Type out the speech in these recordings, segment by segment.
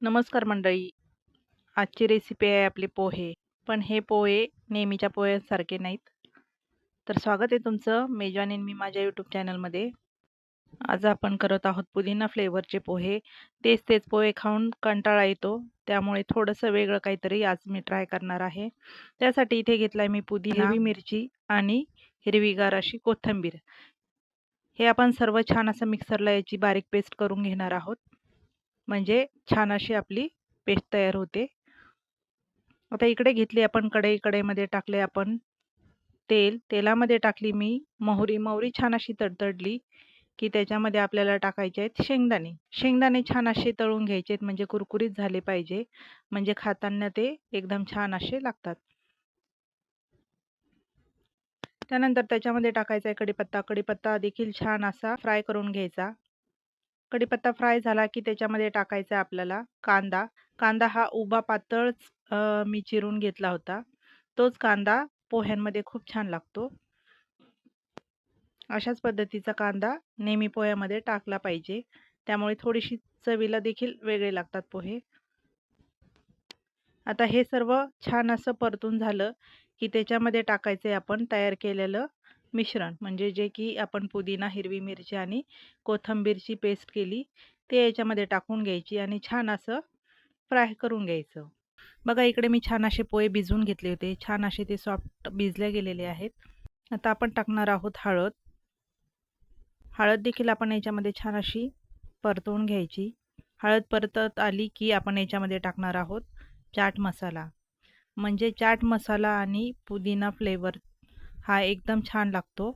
नमस्कार मंडळी. आजची रेसिपी आहे आपले पोहे. पण हे पोहे नेहमीच्या पोह्यांसारखे नाहीत. तर स्वागत आहे तुमचं मेजवानी मी माझ्या यूट्यूब चॅनलमध्ये. आज आपण करत आहोत पुदिना फ्लेवरचे पोहे. तेच तेच पोहे खाऊन कंटाळा येतो. त्यामुळे थोडंसं वेगळं काहीतरी आज मी ट्राय करणार आहे. त्यासाठी इथे घेतलाय मी पुदिना, हिरवी मिरची आणि हिरवीगार अशी कोथिंबीर. हे आपण सर्व छान असं मिक्सरला याची बारीक पेस्ट करून घेणार आहोत. म्हणजे छान अशी आपली पेस्ट तयार होते. आता इकडे घेतली आपण कढई. कढईमध्ये टाकले आपण तेल. तेलामध्ये टाकली मी मोहरी छान अशी तडतडली की त्याच्यामध्ये आपल्याला टाकायचे आहेत शेंगदाणे. शेंगदाणे छान असे तळून घ्यायचे आहेत, म्हणजे कुरकुरीत झाले पाहिजे, म्हणजे खाताना ते एकदम छान असे लागतात. त्यानंतर त्याच्यामध्ये टाकायचा आहे कढीपत्ता. कढीपत्ता देखील छान असा फ्राय करून घ्यायचा. कढीपत्ता फ्राय झाला की त्याच्यामध्ये टाकायचा आहे आपल्याला कांदा. कांदा हा उभा पातळच मी चिरून घेतला होता. तोच कांदा पोह्यांमध्ये खूप छान लागतो. अशाच पद्धतीचा कांदा नेहमी पोह्यामध्ये टाकला पाहिजे, त्यामुळे थोडीशी चवीला देखील वेगळे लागतात पोहे. आता हे सर्व छान असं परतून झालं की त्याच्यामध्ये टाकायचे आपण तयार केलेलं मिश्रण, म्हणजे जे की आपण पुदिना, हिरवी मिरची आणि कोथिंबीरची पेस्ट केली ते याच्यामध्ये टाकून घ्यायची आणि छान असं फ्राय करून घ्यायचं. बघा इकडे मी छान असे पोहे भिजवून घेतले होते. छान असे ते सॉफ्ट भिजले गेलेले आहेत. आता आपण टाकणार आहोत हळद. हळद देखील आपण याच्यामध्ये छान अशी परतवून घ्यायची. हळद परतत आली की आपण याच्यामध्ये टाकणार आहोत चाट मसाला. म्हणजे चाट मसाला आणि पुदिना फ्लेवर हा एकदम छान लागतो.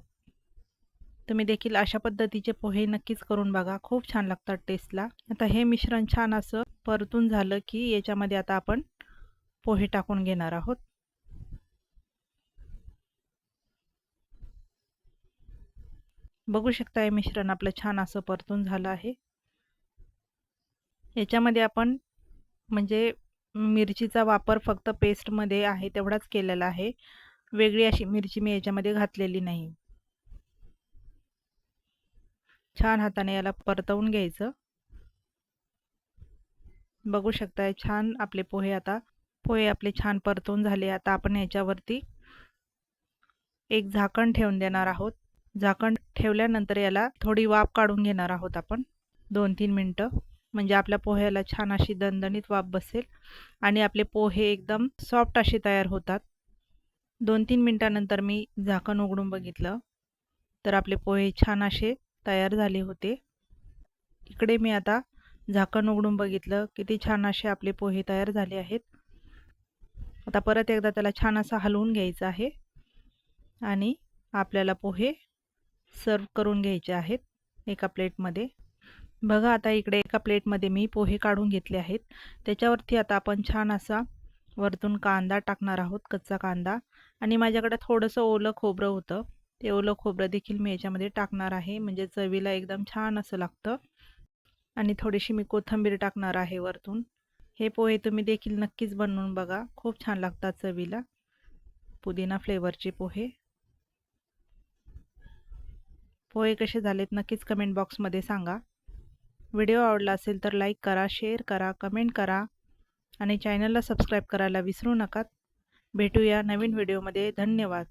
तुम्ही देखील अशा पद्धतीचे पोहे नक्कीच करून बघा, खूप छान लागतात टेस्टला. आता हे मिश्रण छान असं परतून झालं की याच्यामध्ये आता आपण पोहे टाकून घेणार आहोत. बघू शकता हे मिश्रण आपलं छान असं परतून झालं आहे. याच्यामध्ये आपण म्हणजे मिरचीचा वापर फक्त पेस्टमध्ये आहे तेवढाच केलेला आहे. वेगळी अशी मिरची मी याच्यामध्ये घातलेली नाही. छान हाताने याला परतवून घ्यायचं. बघू शकताय छान आपले पोहे आपले छान परतून झाले. आता आपण याच्यावरती एक झाकण ठेवून देणार आहोत. झाकण ठेवल्यानंतर याला थोडी वाफ काढून घेणार आहोत आपण 2-3 मिनिटं, म्हणजे आपल्या पोह्याला छान अशी दणदणीत वाफ बसेल आणि आपले पोहे एकदम सॉफ्ट असे तयार होतात. 2-3 मिनिटानंतर मी झाकण उघडून बघितलं तर आपले पोहे छान असे तयार झाले होते. इकडे मी आता झाकण उघडून बघितलं, किती छान असे आपले पोहे तयार झाले आहेत. आता परत एकदा त्याला छान असं हलवून घ्यायचं आहे आणि आपल्याला पोहे सर्व करून घ्यायचे आहेत एका प्लेटमध्ये. बघा आता इकडे एका प्लेटमध्ये मी पोहे काढून घेतले आहेत. त्याच्यावरती आता आपण छान असा वरतून कांदा टाकणार आहोत, कच्चा कांदा. आणि माझ्याकडे थोडंसं ओलं खोबरं होतं, ते ओलं खोबरं देखील मी याच्यामध्ये टाकणार आहे, म्हणजे चवीला एकदम छान असं लागतं. आणि थोडीशी मी कोथिंबीर टाकणार आहे वरतून. हे पोहे तुम्ही देखील नक्कीच बनवून बघा, खूप छान लागतात चवीला पुदिना फ्लेवरचे पोहे. पोहे कसे झालेत नक्कीच कमेंट बॉक्समध्ये सांगा. व्हिडिओ आवडला असेल तर लाईक करा, शेअर करा, कमेंट करा आणि चॅनलला सबस्क्राईब करायला विसरू नका. भेटूया नवीन व्हिडिओमध्ये. धन्यवाद.